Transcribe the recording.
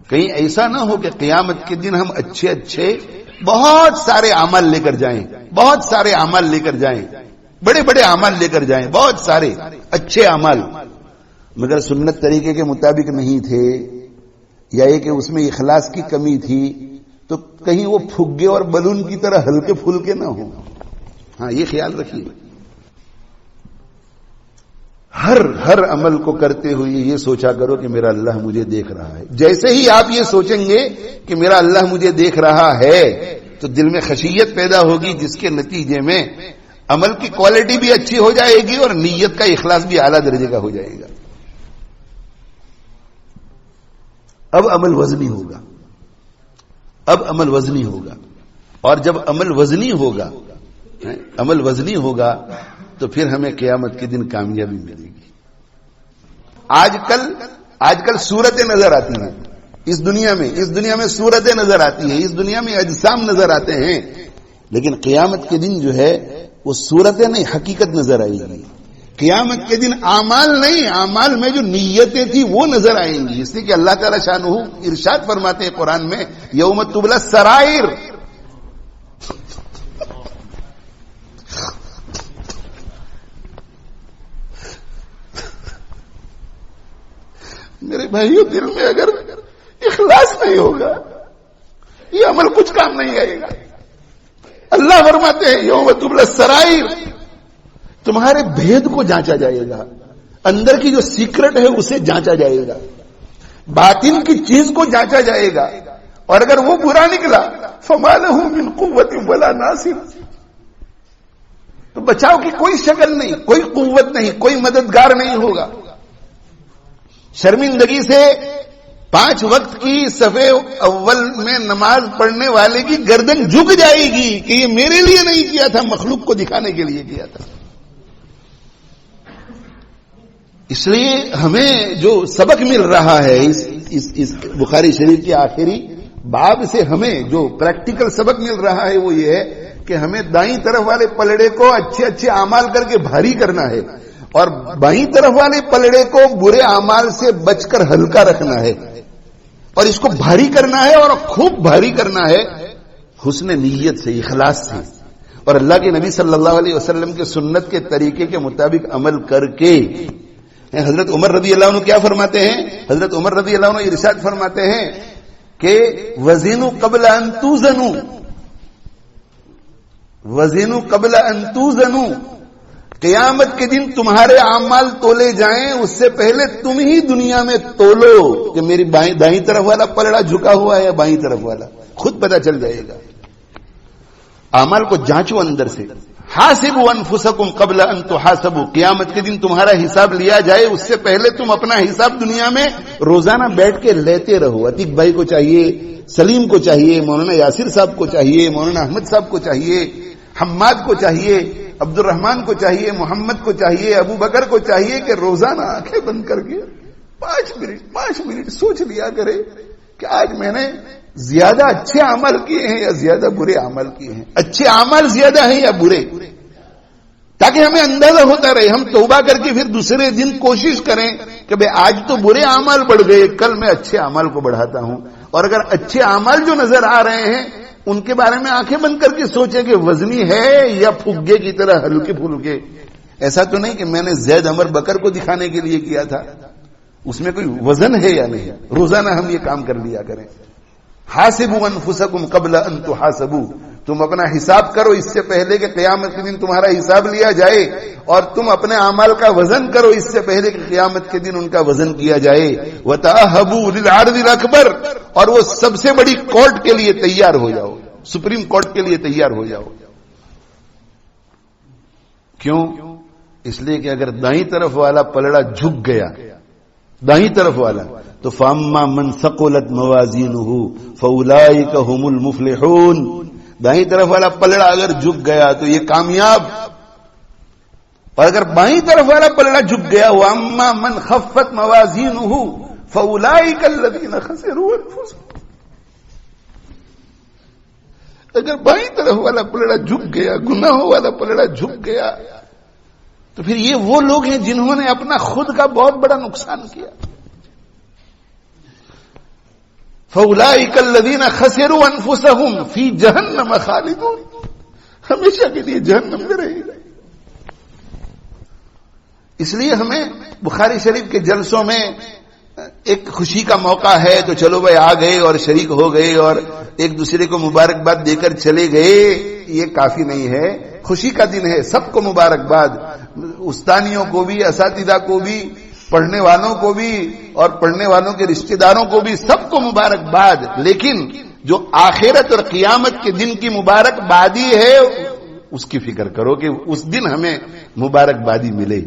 کہیں ایسا نہ ہو کہ قیامت کے دن ہم اچھے اچھے بہت سارے اعمال لے کر جائیں، بہت سارے اعمال لے کر جائیں، بڑے بڑے اعمال لے کر جائیں، بہت سارے اچھے اعمال، مگر سنت طریقے کے مطابق نہیں تھے، یا یہ کہ اس میں اخلاص کی کمی تھی، تو کہیں وہ پھگے اور بلون کی طرح ہلکے پھلکے نہ ہوں. ہاں یہ خیال رکھیے. ہر عمل کو کرتے ہوئے یہ سوچا کرو کہ میرا اللہ مجھے دیکھ رہا ہے. جیسے ہی آپ یہ سوچیں گے کہ میرا اللہ مجھے دیکھ رہا ہے تو دل میں خشیت پیدا ہوگی، جس کے نتیجے میں عمل کی کوالٹی بھی اچھی ہو جائے گی اور نیت کا اخلاص بھی اعلیٰ درجے کا ہو جائے گا. اب عمل وزنی ہوگا، اب عمل وزنی ہوگا، اور جب عمل وزنی ہوگا، عمل وزنی ہوگا تو پھر ہمیں قیامت کے دن کامیابی ملے گی. آج کل صورتیں نظر آتی ہیں اس دنیا میں صورتیں نظر آتی ہیں، اس دنیا میں اجسام نظر آتے ہیں، لیکن قیامت کے دن جو ہے وہ صورتیں نہیں، حقیقت نظر آئے گی. قیامت کے دن اعمال نہیں، اعمال میں جو نیتیں تھی وہ نظر آئیں گی. اس لیے کہ اللہ تعالی شانہ ارشاد فرماتے ہیں قرآن میں، یوم تبلی السرائر. میرے بھائیوں، دل میں اگر اخلاص نہیں ہوگا یہ عمل کچھ کام نہیں آئے گا. اللہ فرماتے ہیں یوم تبلی السرائر، تمہارے بھید کو جانچا جائے گا، اندر کی جو سیکرٹ ہے اسے جانچا جائے گا، باطن کی چیز کو جانچا جائے گا، اور اگر وہ برا نکلا فما لہ من قوت ولا ناصر، تو بچاؤ کی کوئی شکل نہیں، کوئی قوت نہیں، کوئی مددگار نہیں ہوگا. شرمندگی سے 5 وقت کی صفے اول میں نماز پڑھنے والے کی گردن جھک جائے گی کہ یہ میرے لیے نہیں کیا تھا، مخلوق کو دکھانے کے لیے کیا تھا. اس لیے ہمیں جو سبق مل رہا ہے اس بخاری شریف کے آخری باب سے، ہمیں جو پریکٹیکل سبق مل رہا ہے وہ یہ ہے کہ ہمیں دائیں طرف والے پلڑے کو اچھے اچھے اعمال کر کے بھاری کرنا ہے، اور بائیں طرف والے پلڑے کو برے اعمال سے بچ کر ہلکا رکھنا ہے، اور اس کو بھاری کرنا ہے اور خوب بھاری کرنا ہے حسن نیت سے، اخلاص سے، اور اللہ کے نبی صلی اللہ علیہ وسلم کے سنت کے طریقے کے مطابق عمل کر کے. حضرت عمر رضی اللہ عنہ کیا فرماتے ہیں؟ حضرت عمر رضی اللہ عنہ ارشاد فرماتے ہیں کہ وزنوا قبل ان توزنوا، وزنوا قبل ان توزنوا، قیامت کے دن تمہارے اعمال تولے جائیں اس سے پہلے تم ہی دنیا میں تولو کہ میری دائیں طرف والا پلڑا جھکا ہوا ہے یا بائیں طرف والا، خود پتہ چل جائے گا. اعمال کو جانچو اندر سے. حاسبوا انفسکم قبل ان تحاسبوا، قیامت کے دن تمہارا حساب لیا جائے اس سے پہلے تم اپنا حساب دنیا میں روزانہ بیٹھ کے لیتے رہو. عتیق بھائی کو چاہیے، سلیم کو چاہیے، مولانا یاسر صاحب کو چاہیے، مولانا احمد صاحب کو چاہیے، حماد کو چاہیے، عبد الرحمان کو چاہیے، محمد کو چاہیے، ابو بکر کو چاہیے کہ روزانہ آنکھیں بند کر کے 5 منٹ سوچ لیا کرے کہ آج میں نے زیادہ اچھے عمل کیے ہیں یا زیادہ برے عمل کیے ہیں، اچھے عمل زیادہ ہیں یا برے، تاکہ ہمیں اندازہ ہوتا رہے. ہم توبہ کر کے پھر دوسرے دن کوشش کریں کہ بھئی آج تو برے اعمال بڑھ گئے، کل میں اچھے اعمال کو بڑھاتا ہوں. اور اگر اچھے اعمال جو نظر آ رہے ہیں ان کے بارے میں آنکھیں بند کر کے سوچیں کہ وزنی ہے یا پھگے کی طرح ہلکے پھلکے. ایسا تو نہیں کہ میں نے زید عمر بکر کو دکھانے کے لیے کیا تھا، اس میں کوئی وزن ہے یا نہیں. روزانہ ہم یہ کام کر لیا کریں. حاسبوا انفسکم قبل ان تحاسبوا، تم اپنا حساب کرو اس سے پہلے کہ قیامت کے دن تمہارا حساب لیا جائے، اور تم اپنے اعمال کا وزن کرو اس سے پہلے کہ قیامت کے دن ان کا وزن کیا جائے. وتأہبوا للعرض الاکبر، اور وہ سب سے بڑی کورٹ کے لیے تیار ہو جاؤ، سپریم کورٹ کے لیے تیار ہو جاؤ. کیوں؟ اس لیے کہ اگر دائیں طرف والا پلڑا جھک گیا، دائیں طرف والا، تو فاما من ثقلت موازینہ فاولئک هم المفلحون، دائیں طرف والا پلڑا اگر جھک گیا تو یہ کامیاب. اور اگر بائیں طرف والا پلڑا جھک گیا، واما من خفت موازینہ فاولئک الذین خسروا انفسهم، اگر بائیں طرف والا پلڑا جھک گیا، گناہوں والا پلڑا جھک گیا، تو پھر یہ وہ لوگ ہیں جنہوں نے اپنا خود کا بہت بڑا نقصان کیا. فَأُولَٰئِكَ الَّذِينَ خَسِرُوا أَنفُسَهُمْ فِي جَهَنَّمَ خَالِدُونَ، ہمیشہ کے لیے جہنم میں رہے گا۔ اس لیے ہمیں بخاری شریف کے جلسوں میں ایک خوشی کا موقع ہے تو چلو بھائی آ گئے اور شریک ہو گئے اور ایک دوسرے کو مبارکباد دے کر چلے گئے، یہ کافی نہیں ہے۔ خوشی کا دن ہے، سب کو مبارکباد، استانیوں کو بھی، اساتذہ کو بھی، پڑھنے والوں کو بھی اور پڑھنے والوں کے رشتہ داروں کو بھی، سب کو مبارکباد۔ لیکن جو آخرت اور قیامت کے دن کی مبارکبادی ہے اس کی فکر کرو کہ اس دن ہمیں مبارکبادی ملے۔